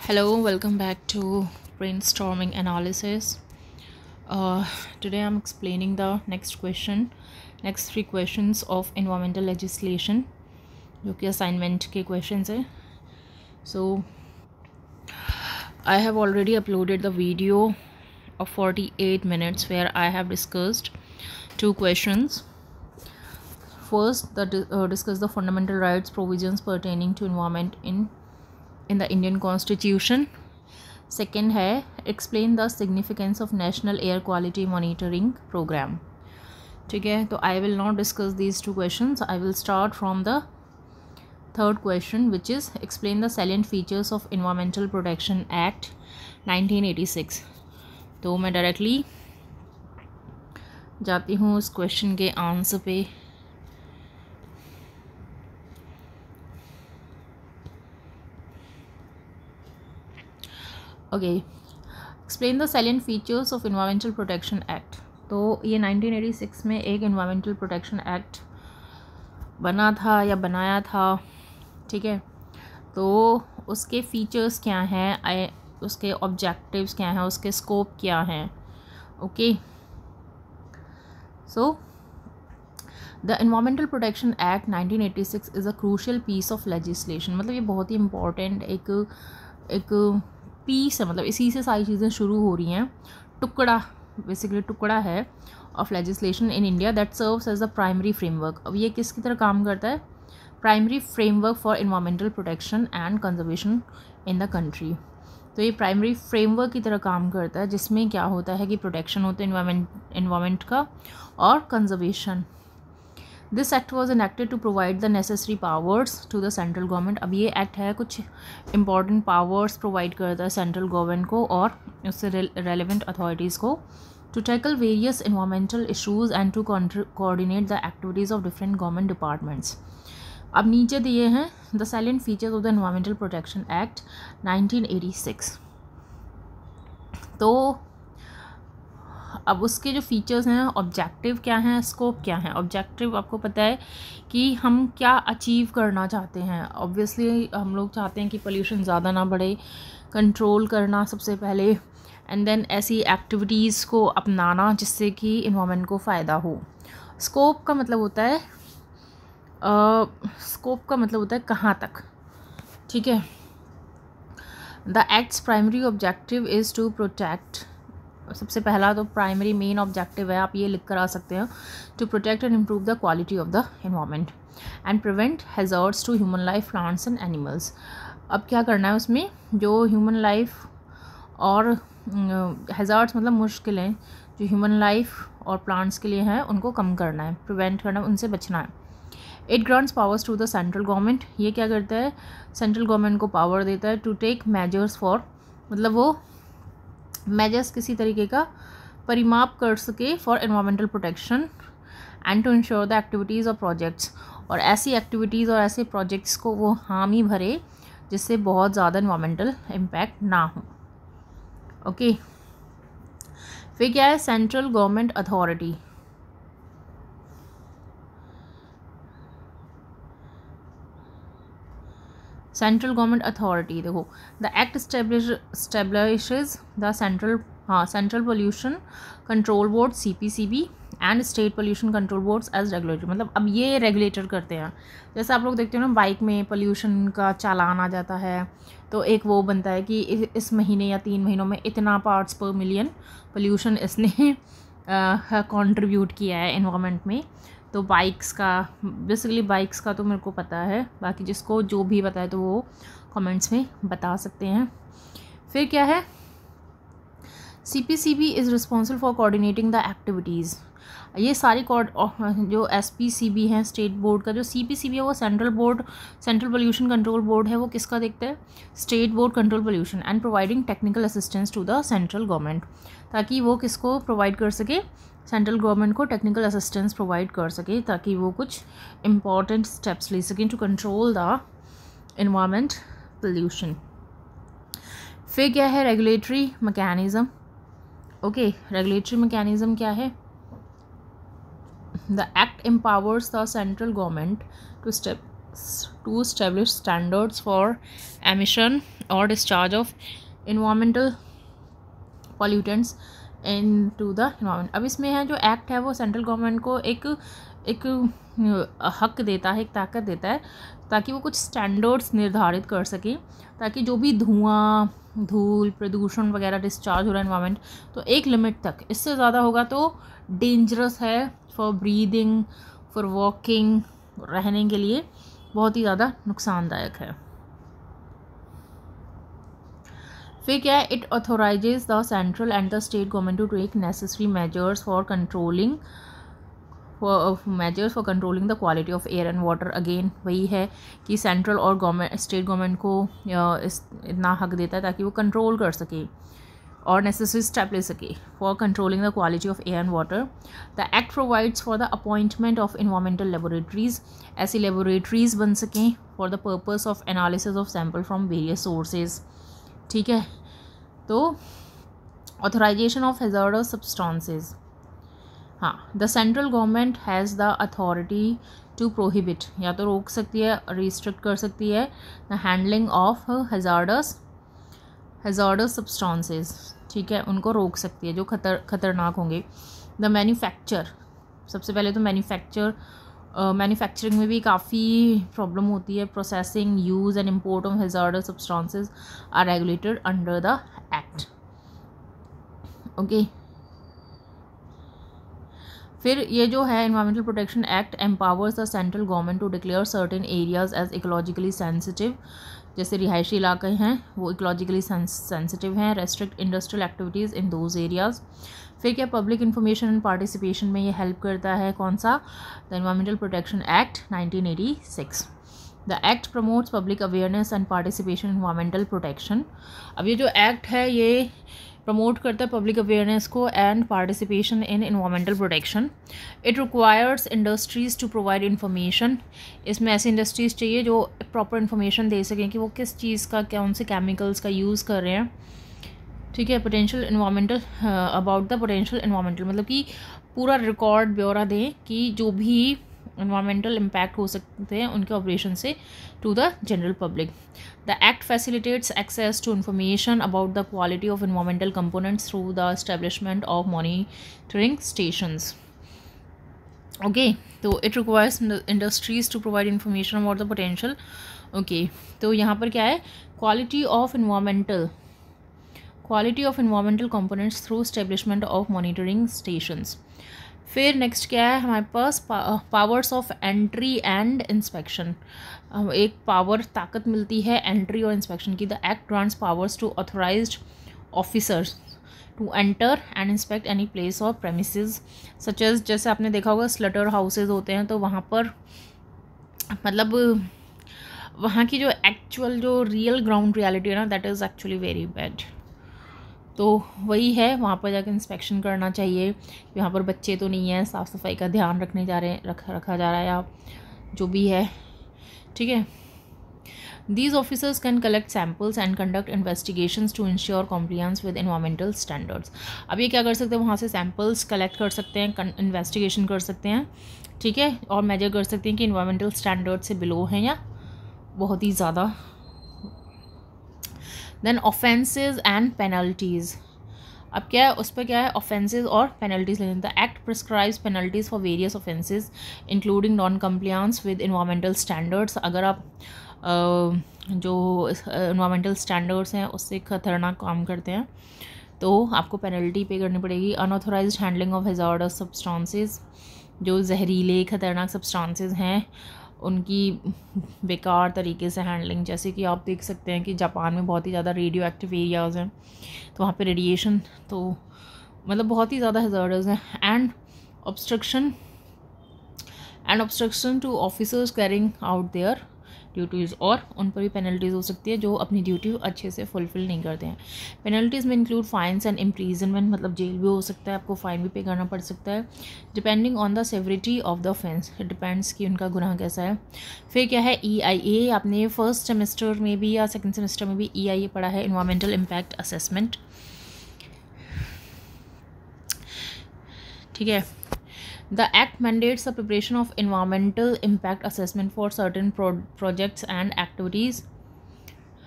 Hello, welcome back to brainstorming analysis. Today I'm explaining the next three questions of environmental legislation, जो कि assignment के questions है. So I have already uploaded the video of 48 minutes where I have discussed two questions. First, discuss the fundamental rights provisions pertaining to environment in the Indian Constitution. Second है explain the significance of National Air Quality Monitoring Program. ठीक है, तो I will not discuss these two questions. I will start from the third question, which is explain the salient features of Environmental Protection Act 1986. तो मैं directly जाती हूँ उस question के answer पे. Okay, explain the salient features of environmental protection act. तो ये 1986 में एक एनवायरमेंटल प्रोटेक्शन एक्ट बना था या बनाया था. ठीक है, तो उसके फीचर्स क्या हैं, उसके ऑब्जेक्टिव्स क्या हैं, उसके स्कोप क्या हैं. Okay, so the environmental protection act 1986 is a crucial piece of legislation. मतलब ये बहुत ही इम्पॉर्टेंट एक पीस है. मतलब इसी से सारी चीज़ें शुरू हो रही हैं. बेसिकली टुकड़ा है of legislation in India that serves as the primary framework. अब ये किसकी तरह काम करता है? Primary framework for environmental protection and conservation in the country. तो ये प्राइमरी फ्रेमवर्क की तरह काम करता है, जिसमें क्या होता है कि प्रोटेक्शन होता है एनवायरमेंट का और conservation. This act was enacted to provide the necessary powers to the central government. अब ये एक्ट है कुछ इंपॉर्टेंट पावर्स प्रोवाइड करता है सेंट्रल गवर्नमेंट को और उससे रेलिवेंट अथॉरिटीज़ को to tackle various environmental issues and to coordinate the activities of different government departments. अब नीचे दिए हैं the silent features of the environmental protection act 1986. तो अब उसके जो फीचर्स हैं, ऑब्जेक्टिव क्या हैं, स्कोप क्या है. ऑब्जेक्टिव आपको पता है कि हम क्या अचीव करना चाहते हैं. ऑब्वियसली हम लोग चाहते हैं कि पोल्यूशन ज़्यादा ना बढ़े, कंट्रोल करना सबसे पहले, एंड देन ऐसी एक्टिविटीज़ को अपनाना जिससे कि इन्वायरमेंट को फ़ायदा हो. स्कोप का मतलब होता है कहाँ तक. ठीक है, the act's primary objective is to protect. सबसे पहला तो प्राइमरी मेन ऑब्जेक्टिव है, आप ये लिख कर आ सकते हैं, to protect and improve the quality of the environment and prevent hazards to human life, plants and animals. अब क्या करना है उसमें, जो ह्यूमन लाइफ और हैज़ार्ड्स मतलब मुश्किलें जो ह्यूमन लाइफ और प्लांट्स के लिए हैं उनको कम करना है, प्रिवेंट करना है, उनसे बचना है. It grants powers to the central government. ये क्या करता है, सेंट्रल गवर्नमेंट को पावर देता है टू टेक मेजर्स फॉर, मतलब वो मेजर्स किसी तरीके का परिमाप कर सके for environmental protection and to ensure the activities और प्रोजेक्ट्स. और ऐसी एक्टिविटीज़ और ऐसे प्रोजेक्ट्स को वो हामी भरे जिससे बहुत ज़्यादा एनवायरमेंटल इम्पैक्ट ना हो. ओके, फिर क्या है, central government authority. Central government authority देखो, the act establishes the central pollution control board CPCB and state pollution control boards as regulator. मतलब अब ये रेगुलेटर करते हैं. जैसे आप लोग देखते हो ना, बाइक में पोल्यूशन का चालान आ जाता है तो एक वो बनता है कि इस महीने या 3 महीनों में इतना पार्ट्स पर मिलियन पोल्यूशन इसने कंट्रीब्यूट किया है एनवायरनमेंट में. तो बेसिकली बाइक्स का तो मेरे को पता है, बाकी जिसको जो भी पता है तो वो कमेंट्स में बता सकते हैं. फिर क्या है, CPCB is responsible for coordinating the activities. ये सारी जो SPCB हैं स्टेट बोर्ड का, जो CPCB है वो सेंट्रल पोल्यूशन कंट्रोल बोर्ड है, वो किसका देखता है, state board control pollution and providing technical assistance to the central government. ताकि वो किसको प्रोवाइड कर सके, सेंट्रल गवर्नमेंट को टेक्निकल असिस्टेंस प्रोवाइड कर सके, ताकि वो कुछ इम्पॉर्टेंट स्टेप्स ले सकें to control the environment pollution. फिर क्या है, regulatory mechanism. Okay, regulatory mechanism क्या है, the act empowers the central government to to establish standards for emission or discharge of environmental pollutants into the environment. अब इसमें है जो एक्ट है वो सेंट्रल गवर्नमेंट को एक हक देता है, एक ताकत देता है ताकि वो कुछ स्टैंडर्ड्स निर्धारित कर सके, ताकि जो भी धुआं, धूल, प्रदूषण वगैरह डिस्चार्ज हो रहा है एनवायरनमेंट, तो एक लिमिट तक, इससे ज़्यादा होगा तो डेंजरस है फॉर ब्रीदिंग, फॉर वॉकिंग, रहने के लिए बहुत ही ज़्यादा नुकसानदायक है। फिर क्या है, it authorises the central and the state government to take necessary measures for controlling the quality of air and water. Again वही है कि सेंट्रल और गवर्नमेंट, स्टेट गवर्नमेंट को इतना हक देता है ताकि वो कंट्रोल कर सके और नेसेसरी स्टेप ले सके for controlling the quality of air and water. The act provides for the appointment of environmental laboratories, ऐसी लेबोरेटरीज बन सकें for the purpose of analysis of sample from various sources. ठीक है, तो ऑथराइजेशन ऑफ हैज़ार्डस सब्सटेंसेस, हाँ, the central government has the authority to prohibit, या तो रोक सकती है, रिस्ट्रिक्ट कर सकती है the handling of hazardous substances. ठीक है, उनको रोक सकती है जो खतरनाक होंगे। द मैन्युफैक्चर, सबसे पहले तो मैन्युफैक्चरिंग में भी काफ़ी प्रॉब्लम होती है। Processing, use and import of hazardous substances are regulated under the act. Okay, फिर ये जो है environmental protection act empowers the central government to declare certain areas as ecologically sensitive, जैसे रिहायशी इलाके हैं वो इकोलॉजिकली सेंसिटिव हैं, restrict industrial activities in those areas. फिर क्या, पब्लिक इन्फॉर्मेशन एंड पार्टिसिपेशन में ये हेल्प करता है, कौन सा, the environmental protection act 1986। The act promotes public awareness and participation in environmental protection. अब ये जो एक्ट है ये प्रमोट करता है पब्लिक अवेयरनेस को and participation in environmental protection. It requires industries to provide information, इसमें ऐसी इंडस्ट्रीज़ चाहिए जो प्रॉपर इन्फॉर्मेशन दे सकें कि वो किस चीज़ का, कौन से केमिकल्स का यूज़ कर रहे हैं। ठीक है, potential environmental, about the potential environmental, मतलब कि पूरा रिकॉर्ड ब्यौरा दें कि जो भी इन्वायरमेंटल इम्पैक्ट हो सकते हैं उनके ऑपरेशन से to the general public. The act facilitates access to information about the quality of environmental components through the establishment of monitoring stations. Okay, तो it requires industries to provide information about the potential. Okay, तो यहाँ पर क्या है, quality of environmental components through establishment of monitoring stations. फिर next क्या है हमारे पास, powers of entry and inspection. एक पावर, ताकत मिलती है एंट्री और इंस्पेक्शन की। The act grants powers to authorised officers to enter and inspect any place or premises such as, जैसे आपने देखा होगा स्लटर हाउसेज होते हैं, तो वहाँ पर मतलब वहाँ की जो एक्चुअल जो रियल ग्राउंड रियलिटी है ना, that is actually very bad. तो वही है, वहाँ पर जाकर इंस्पेक्शन करना चाहिए, यहाँ पर बच्चे तो नहीं हैं, साफ़ सफाई का ध्यान रखा जा रहा है या जो भी है। ठीक है, these officers can collect samples and conduct investigations to ensure compliance with environmental standards. अब ये क्या कर सकते हैं, वहाँ से सैम्पल्स कलेक्ट कर सकते हैं, इन्वेस्टिगेशन कर सकते हैं, ठीक है, और मेजर कर सकते हैं कि एनवायरमेंटल स्टैंडर्ड से बिलो हैं या बहुत ही ज़्यादा। देन ऑफेंसेस एंड पेनल्टीज़, अब क्या है उस पर क्या है, ऑफेंसेस और पेनल्टीज लेने। The act prescribes penalties for various offences including non compliance with environmental standards. अगर आप जो एनवायरमेंटल स्टैंडर्ड्स हैं उससे खतरनाक काम करते हैं तो आपको पेनल्टी पे करनी पड़ेगी। Unauthorised handling of hazardous substances, जो जहरीले खतरनाक सब्सटेंसेस हैं उनकी बेकार तरीके से हैंडलिंग, जैसे कि आप देख सकते हैं कि जापान में बहुत ही ज़्यादा रेडियो एक्टिव एरियाज़ हैं, तो वहाँ पे रेडिएशन तो मतलब बहुत ही ज़्यादा हैज़ार्डस हैं। And obstruction to officers carrying out their duties, और उन पर भी पेनल्टीज़ हो सकती है जो अपनी ड्यूटी अच्छे से फुलफ़िल नहीं करते हैं। पेनल्टीज़ में इंक्लूड फाइन्स एंड इम्प्रीजनमेंट, मतलब जेल भी हो सकता है, आपको फ़ाइन भी पे करना पड़ सकता है, depending on the severity of the offence, depends कि उनका गुनाह कैसा है। फिर क्या है EIA, आपने फर्स्ट सेमेस्टर में भी या सेकेंड सेमेस्टर में भी EIA पढ़ा है, इन्वायरमेंटल इम्पैक्ट असेसमेंट, ठीक है। The act mandates the preparation of environmental impact assessment for certain projects and activities.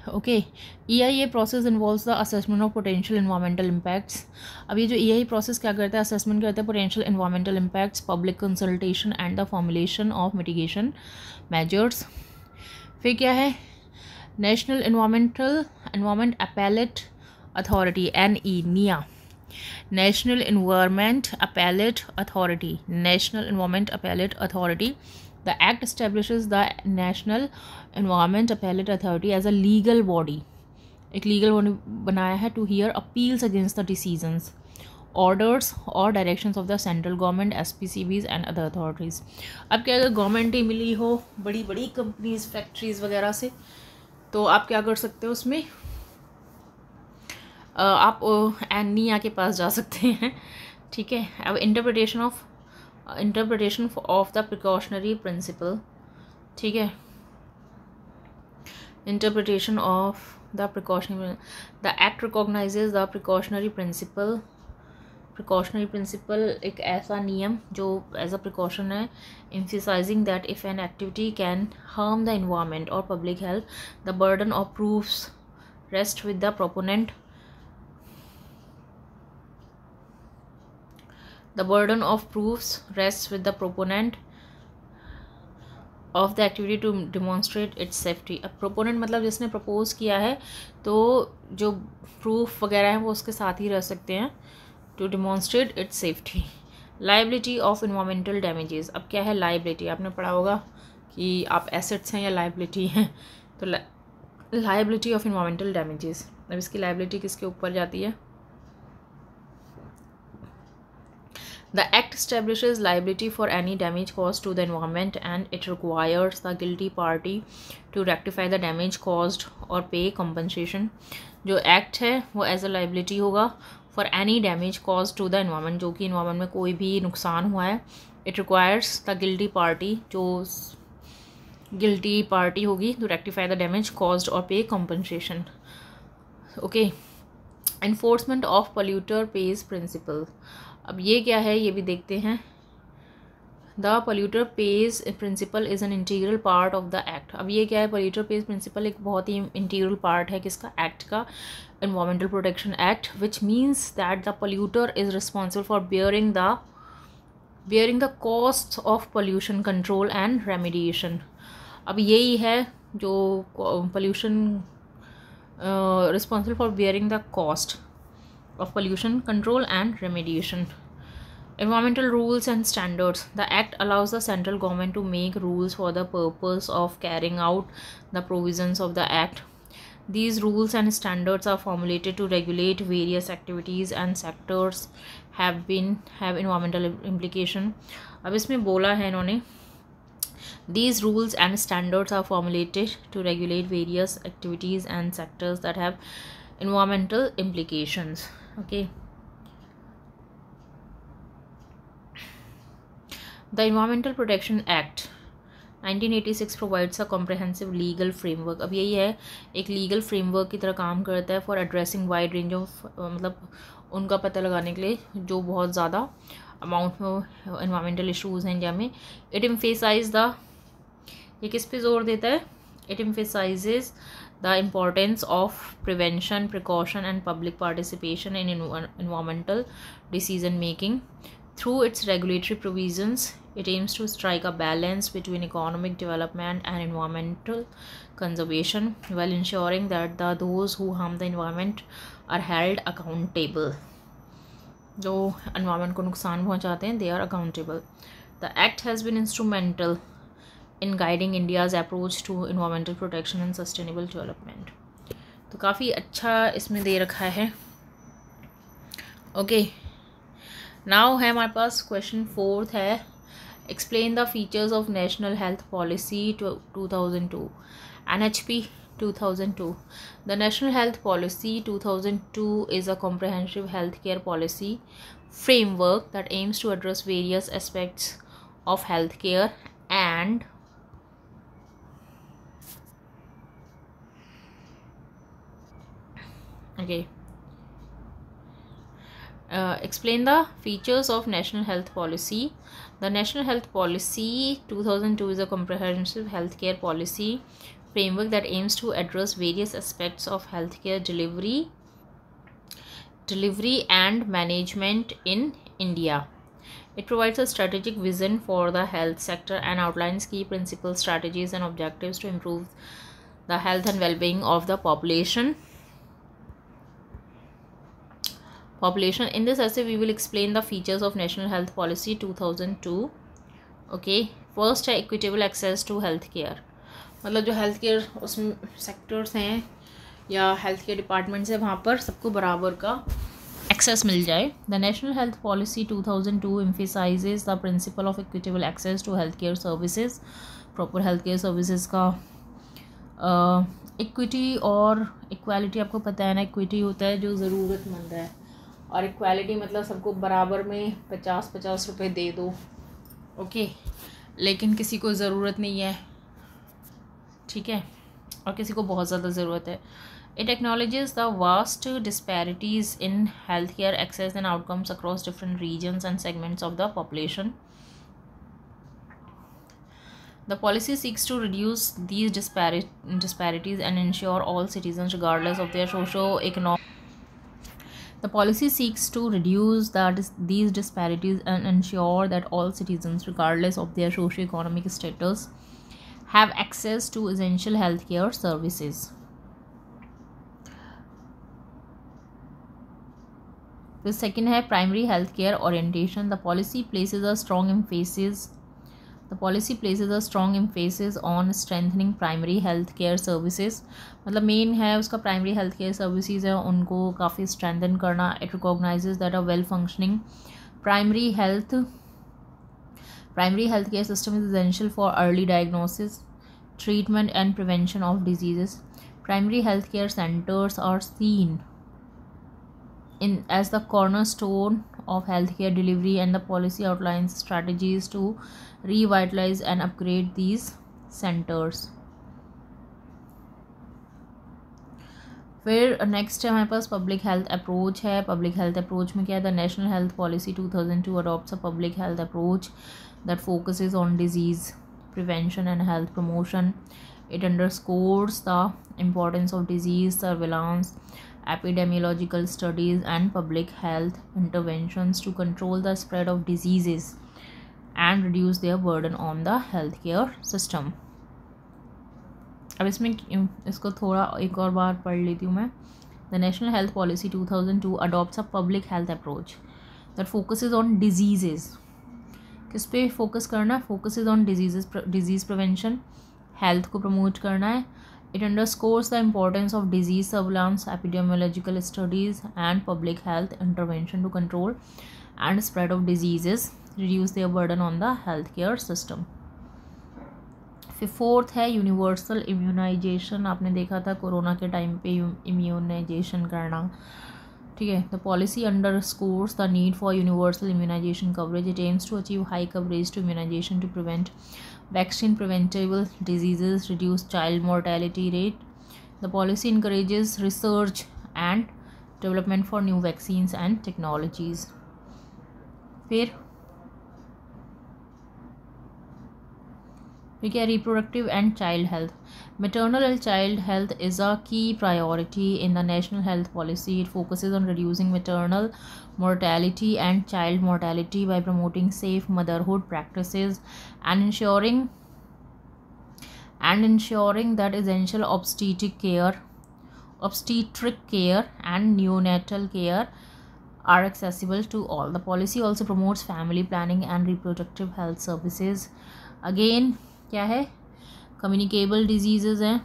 Okay, EIA process involves the assessment of potential environmental impacts. अब ये जो EIA process क्या करता है, assessment करता है potential environmental impacts, public consultation and the formulation of mitigation measures. फिर क्या है, National Environment Appellate Authority NEA, National Environment Appellate Authority, National Environment Appellate Authority. The Act establishes the National Environment Appellate Authority as a legal body. एक legal body बनाया है to hear appeals against the decisions, orders और directions of the central government, SPCBs and other authorities. अब क्या, अगर government ही मिली हो बड़ी बड़ी कंपनीज फैक्ट्रीज वगैरह से, तो आप क्या कर सकते हो उसमें, आप एनिया के पास जा सकते हैं. ठीक है. अब interpretation of the precautionary principle. ठीक है. Interpretation of the precautionary, the act recognises the precautionary principle. Precautionary principle एक ऐसा नियम जो एज अ प्रिकॉशन है, emphasizing that if an activity can harm the environment or public health, the burden of proofs rests with the proponent. The burden of proofs rests with the proponent of the activity to demonstrate its safety. अब proponent मतलब जिसने propose किया है, तो जो proof वगैरह हैं वो उसके साथ ही रह सकते हैं to demonstrate its safety. Liability of environmental damages. अब क्या है liability, आपने पढ़ा होगा कि आप assets हैं या liability हैं. तो liability of environmental damages, अब इसकी liability किसके ऊपर जाती है. The Act establishes liability for any damage caused to the environment and it requires the guilty party to rectify the damage caused or pay compensation. जो Act है वो as a liability होगा for any damage caused to the environment, जो कि environment में कोई भी नुकसान हुआ है. It requires the guilty party, जो guilty party होगी, to rectify the damage caused or pay compensation. Okay. Enforcement of polluter pays principle. अब ये क्या है ये भी देखते हैं. The polluter pays principle is an integral part of the act. अब ये क्या है, पोल्यूटर पेज प्रिंसिपल एक बहुत ही इंटीग्रल पार्ट है किसका, एक्ट का, environmental protection act, which means that the polluter is responsible for bearing the cost of pollution control and remediation. अब यही है जो pollution responsible for bearing the cost of pollution control and remediation. Environmental rules and standards. The Act allows the central government to make rules for the purpose of carrying out the provisions of the Act. These rules and standards are formulated to regulate various activities and sectors have environmental implication. अब इसमें बोला है इन्होंने, these rules and standards are formulated to regulate various activities and sectors that have environmental implications. Okay. The Environmental Protection Act 1986 provides a comprehensive legal framework. अब यही है, एक legal framework की तरह काम करता है for addressing wide range of मतलब उनका पता लगाने के लिए जो बहुत ज़्यादा अमाउंट में environmental issues हैं इंडिया में. It emphasizes the, ये किस पे जोर देता है, it emphasizes the importance of prevention, precaution and public participation in environmental decision making. Through its regulatory provisions, it aims to strike a balance between economic development and environmental conservation while ensuring that those who harm the environment are held accountable. जो environment को नुकसान पहुंचाते हैं, they are accountable. The Act has been instrumental in guiding India's approach to environmental protection and sustainable development. तो काफ़ी अच्छा इसमें दे रखा है. ओके, नाउ है हमारे पास क्वेश्चन 4 है, explain the features of national health policy 2002, NHP 2002. The National Health Policy 2002 is a comprehensive healthcare policy framework that aims to address various aspects of healthcare and Explain the features of National Health Policy. The National Health Policy 2002 is a comprehensive healthcare policy framework that aims to address various aspects of healthcare delivery and management in India. It provides a strategic vision for the health sector and outlines key principles, strategies, and objectives to improve the health and well-being of the population. In this essay, we will explain the features of National Health Policy 2002. Okay, first है equitable access to health care. मतलब जो health care उसमें sectors हैं या health care departments है वहाँ पर सबको बराबर का एक्सेस मिल जाए. The national health policy 2002 emphasizes the principle of equitable access to health care services. Proper health care services का इक्विटी और इक्वालिटी आपको पता है ना. इक्विटी होता है जो ज़रूरतमंद है और इक्वालिटी मतलब सबको बराबर में 50-50 रुपये दे दो. ओके, लेकिन किसी को ज़रूरत नहीं है, ठीक है, और किसी को बहुत ज़्यादा ज़रूरत है. It acknowledges the vast disparities in health care access and outcomes across different regions and segments of the population. The policy seeks to reduce these disparities and ensure all citizens, regardless of their socio-economic. The policy seeks to reduce these disparities and ensure that all citizens, regardless of their socio-economic status, have access to essential healthcare services. The second है primary healthcare orientation. The policy places a strong emphasis on strengthening primary health care services. मतलब main है उसका primary health care services है उनको काफ़ी strengthen करना. It recognises that a well functioning primary health care system is essential for early diagnosis, treatment and prevention of diseases. Primary healthcare centers are seen as the cornerstone of healthcare delivery, and the policy outlines strategies to revitalize and upgrade these centers. फिर next है हमारे पास public health approach है. Public health approach में क्या है? The national health policy 2002 adopts a public health approach that focuses on disease prevention and health promotion. It underscores the importance of disease surveillance, epidemiological studies, and public health interventions to control the spread of diseases and reduce their burden on the healthcare system. अब इसमें इसको थोड़ा एक और बार पढ़ लेती हूँ मैं. The National Health Policy 2002 adopts a public health approach that focuses on diseases. किस पे फोकस करना है? Focus is on disease prevention, health को प्रमोट करना है. It underscores the importance of disease surveillance, epidemiological studies and public health intervention to control and spread of diseases, reduce their burden on the health care system. फिर fourth है universal immunisation. आपने देखा था corona के time पे immunisation करना, ठीक है. The policy underscores the need for universal immunisation coverage. It aims to achieve high coverage to immunisation to prevent vaccine preventable diseases, reduce child mortality rate. The policy encourages research and development for new vaccines and technologies. फिर क्या? reproductive and child health. Maternal and child health is a key priority in the national health policy. It focuses on reducing maternal mortality and child mortality by promoting safe motherhood practices and ensuring that essential obstetric care and neonatal care are accessible to all. The policy also promotes family planning and reproductive health services. Again, क्या है? Communicable disease हैं.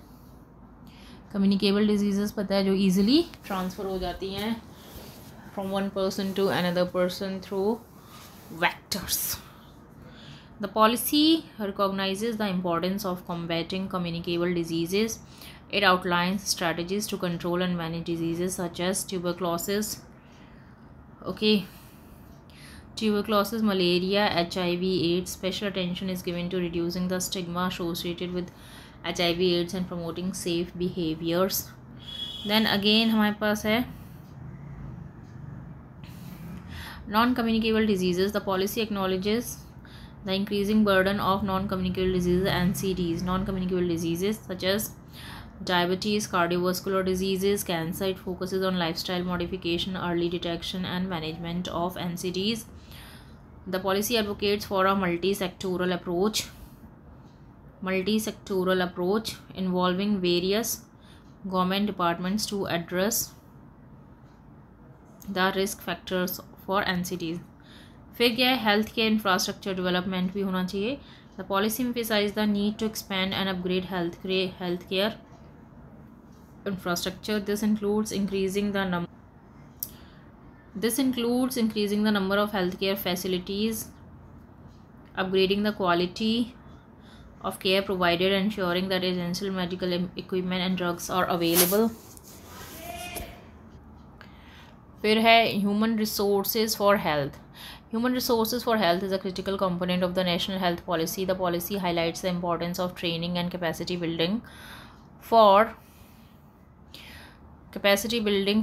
Communicable disease पता है जो easily transfer हो जाती हैं from one person to another person through vectors. The policy recognises the importance of combating communicable disease. It outlines strategies to control and manage disease such as tuberculosis, okay, tuberculosis, malaria, HIV, AIDS. Special attention is given to reducing the stigma associated with HIV, AIDS and promoting safe behaviors. Then again हमारे पास है Non-communicable diseases. The policy acknowledges the increasing burden of non-communicable diseases, NCDs. Non-communicable diseases such as diabetes, cardiovascular diseases, cancer. It focuses on lifestyle modification, early detection and management of NCDs. The policy advocates for a multi-sectoral approach involving various government departments to address the risk factors for NCDs. फिर क्या है, health care infrastructure development भी होना चाहिए. The policy emphasise the need to expand and upgrade health care infrastructure. This includes increasing the number of healthcare facilities, upgrading the quality of care provided, ensuring that essential medical equipment and drugs are available. फिर है human resources for health. Human resources for health is a critical component of the national health policy. The policy highlights the importance of training and capacity building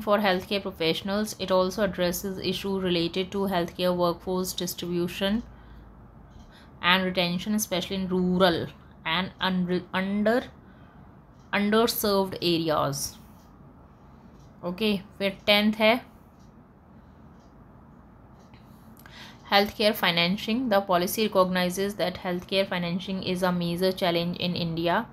for healthcare professionals. It also addresses issues related to healthcare workforce distribution and retention, especially in rural and underserved areas. Okay, फिर 10th है healthcare financing. The policy recognizes that healthcare financing is a major challenge in India.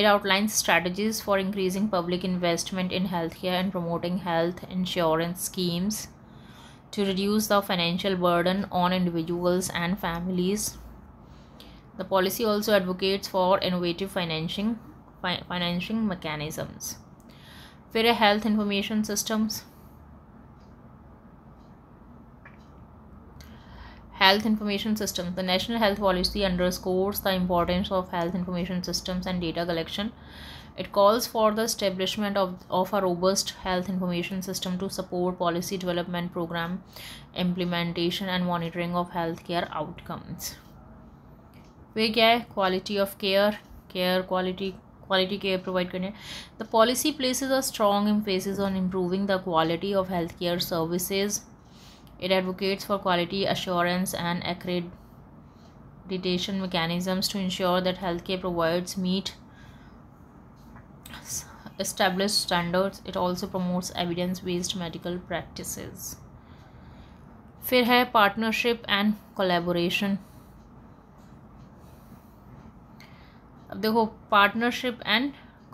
It outlines strategies for increasing public investment in healthcare and promoting health insurance schemes to reduce the financial burden on individuals and families. The policy also advocates for innovative financing mechanisms. फिर health information systems. Health information systems. The national health policy underscores the importance of health information systems and data collection. It calls for the establishment of a robust health information system to support policy development, program implementation and monitoring of healthcare outcomes. फिर क्या है, quality of quality care provide करने. The policy places a strong emphasis on improving the quality of healthcare services. It advocates for quality assurance and accreditation mechanisms to ensure that healthcare providers meet established standards. It also promotes evidence-based medical practices. फिर है partnership and collaboration. अब देखो partnership and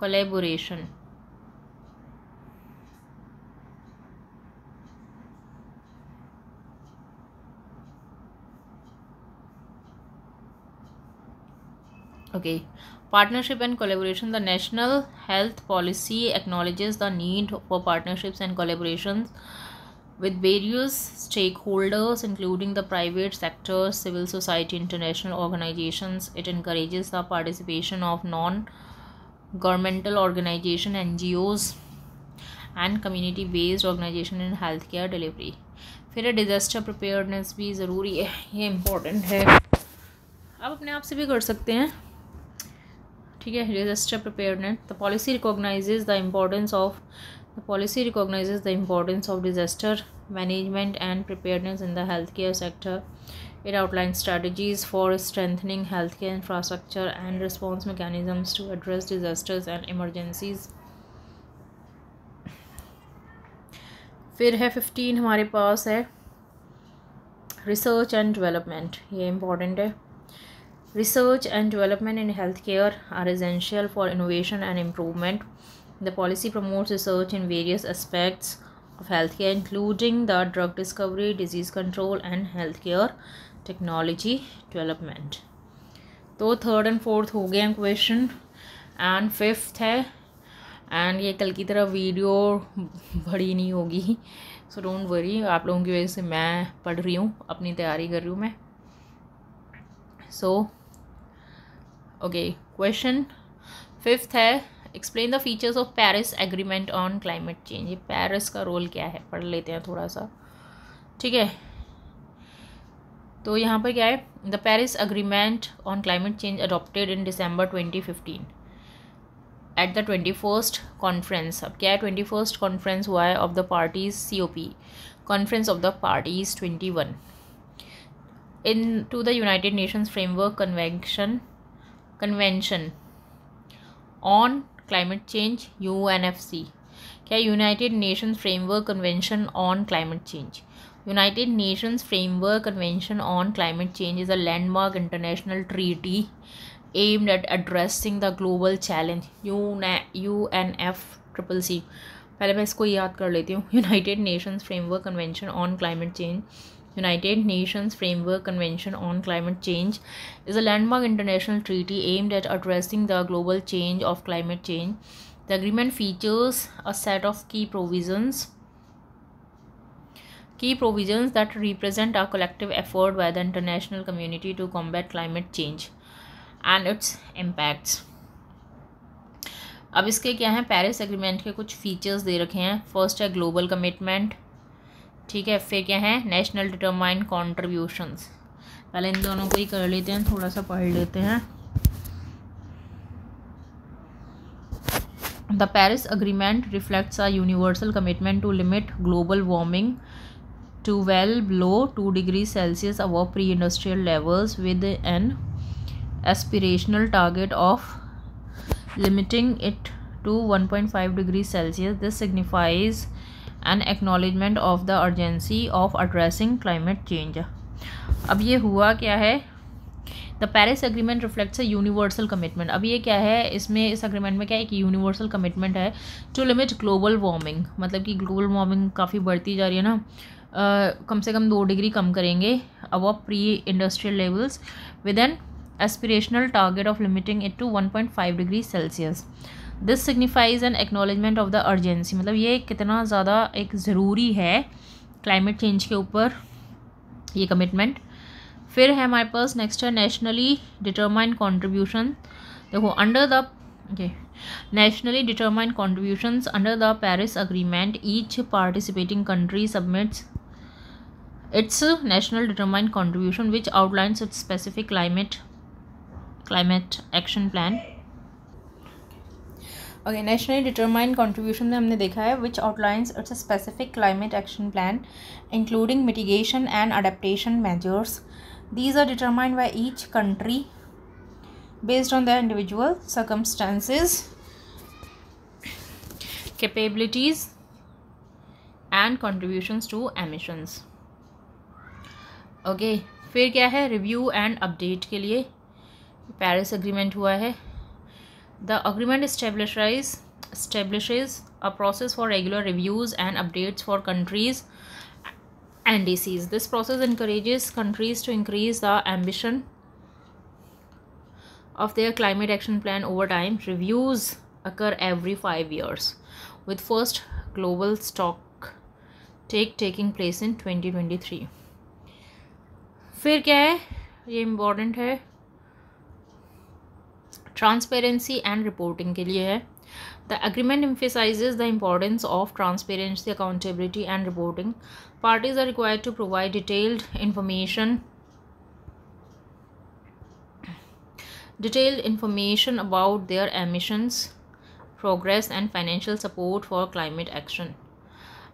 collaboration. Okay, partnership and collaboration. The national health policy acknowledges the need for partnerships and collaborations with various stakeholders, including the private sector, civil society, international organizations. It encourages the participation of non-governmental organizations, NGOs, and community-based organizations in healthcare delivery. फिर disaster preparedness भी ज़रूरी है, ये important है, आप अपने आप से भी कर सकते हैं. ठीक है, disaster preparedness. The policy recognizes the importance of disaster management and preparedness in the healthcare sector. It outlines strategies for strengthening healthcare infrastructure and response mechanisms to address disasters and emergencies. फिर है 15 हमारे पास है research and development. ये important है. Research and development in healthcare are essential for innovation and improvement. The policy promotes research in various aspects of healthcare, including the drug discovery, disease control, and healthcare technology development. तो 3rd and 4th हो गए question, and 5th है. And ये कल की तरह video बड़ी नहीं होगी, सो डोंट वरी. आप लोगों की वजह से मैं पढ़ रही हूँ, अपनी तैयारी कर रही हूँ मैं. सो ओके, क्वेश्चन 5th है, explain the features of Paris agreement on climate change. ये पेरिस का रोल क्या है पढ़ लेते हैं थोड़ा सा. ठीक है, तो यहाँ पर क्या है, the Paris agreement on climate change adopted in December 2015. At the 21st conference. अब क्या है, 21st कॉन्फ्रेंस हुआ है of the parties, COP, conference of the parties 21 into the United Nations framework convention on climate change, UNFC. क्या, United Nations framework convention on climate change. United Nations framework convention on climate change is a landmark international treaty aimed at addressing the global challenge. UNFCCC. पहले मैं इसको याद कर लेती हूँ. United Nations framework convention on climate change. United Nations Framework Convention on Climate Change is a landmark international treaty aimed at addressing the global change of climate change. The agreement features a set of key provisions that represent a collective effort by the international community to combat climate change and its impacts. अब इसके क्या हैं, Paris agreement के कुछ features दे रखे हैं. First है global commitment, ठीक है. फिर क्या है, नेशनल डिटरमाइंड कॉन्ट्रीब्यूशंस. पहले इन दोनों को ही कर लेते हैं, थोड़ा सा पढ़ लेते हैं. The Paris agreement reflects a universal commitment to limit global warming to well below 2 degrees Celsius above pre-industrial levels with an aspirational target of limiting it to 1.5 degrees Celsius. This signifies an acknowledgement of the urgency of addressing climate change. अब ये हुआ क्या है, the Paris agreement reflects a universal commitment. अब ये क्या है, इसमें इस एग्रीमेंट में क्या है कि यूनिवर्सल कमिटमेंट है टू लिमिट ग्लोबल वार्मिंग. मतलब कि ग्लोबल वार्मिंग काफ़ी बढ़ती जा रही है ना, कम से कम 2 डिग्री कम करेंगे above pre industrial levels with an aspirational target of limiting it to 1.5 degree Celsius. This signifies an acknowledgement of the urgency. मतलब ये कितना ज़्यादा एक ज़रूरी है क्लाइमेट चेंज के ऊपर ये कमिटमेंट. फिर है हमारे पास नेक्स्ट है नेशनली डिटरमाइंड कॉन्ट्रीब्यूशन. देखो under the nationally determined contributions under the Paris Agreement, each participating country submits its national determined contribution which outlines its specific climate action plan. Okay, nationally determined contribution में हमने देखा है which outlines its specific climate action plan including mitigation and adaptation measures. These are determined by each country based on their individual circumstances, capabilities and contributions to emissions. Okay फिर क्या है, review and update के लिए Paris agreement हुआ है. The agreement establishes a process for regular reviews and updates for countries NDCs. This process encourages countries to increase the ambition of their climate action plan over time. Reviews occur every 5 years with first global stock taking place in 2023. फिर क्या है, ये important है, transparency and reporting के लिए है. The agreement emphasizes the importance of transparency, accountability and reporting. Parties are required to provide detailed information about their emissions, progress and financial support for climate action.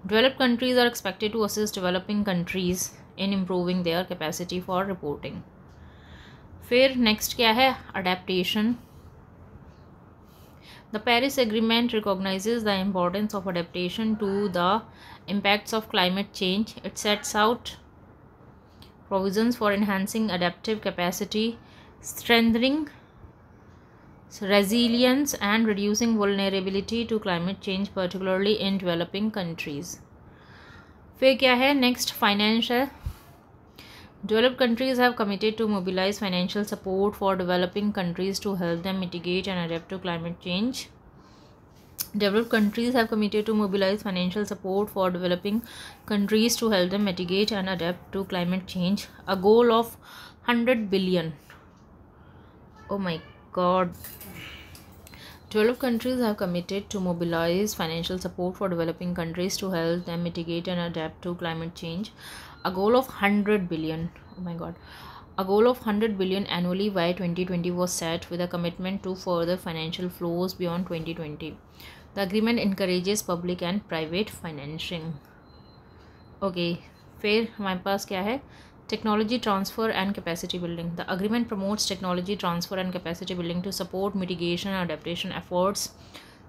Developed countries are expected to assist developing countries in improving their capacity for reporting. फिर next क्या है, adaptation. The Paris Agreement recognizes the importance of adaptation to the impacts of climate change. It sets out provisions for enhancing adaptive capacity, strengthening resilience and reducing vulnerability to climate change, particularly in developing countries. फिर क्या है, next finance है. Developed countries have committed to mobilize financial support for developing countries to help them mitigate and adapt to climate change. Developed countries have committed to mobilize financial support for developing countries to help them mitigate and adapt to climate change. A goal of 100 billion. Oh my God. Developed countries have committed to mobilize financial support for developing countries to help them mitigate and adapt to climate change. A goal of 100 billion. Oh my God. A goal of 100 billion annually by 2020 was set with a commitment to further financial flows beyond 2020. The agreement encourages public and private financing. Okay, फिर हमारे पास क्या है? Technology transfer and capacity building. The agreement promotes technology transfer and capacity building to support mitigation and adaptation efforts,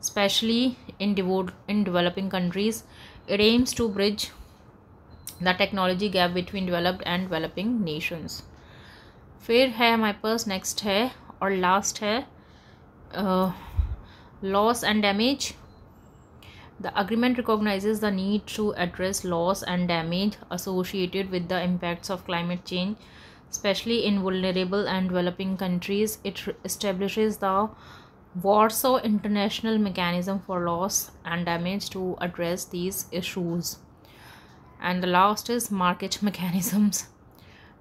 especially in developing countries. It aims to bridge the technology gap between developed and developing nations. फिर है हमारे पास next है और last है loss and damage. The agreement recognizes the need to address loss and damage associated with the impacts of climate change, especially in vulnerable and developing countries. It establishes the Warsaw International Mechanism for Loss and Damage to address these issues. And the last is market mechanisms.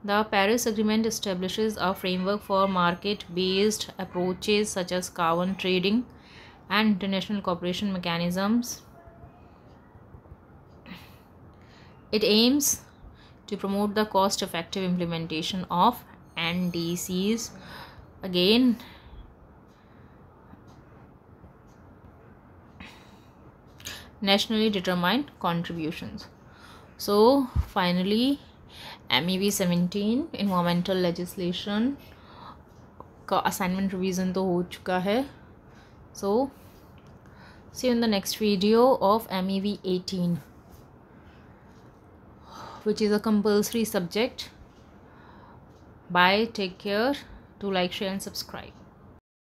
The Paris Agreement establishes a framework for market-based approaches such as carbon trading and international cooperation mechanisms. It aims to promote the cost-effective implementation of NDCs. Again, nationally determined contributions. So finally, MEV 17 environmental legislation का assignment revision तो हो चुका है. So see you in the next video of MEV 18, which is a compulsory subject. Bye, take care, do like, share and subscribe.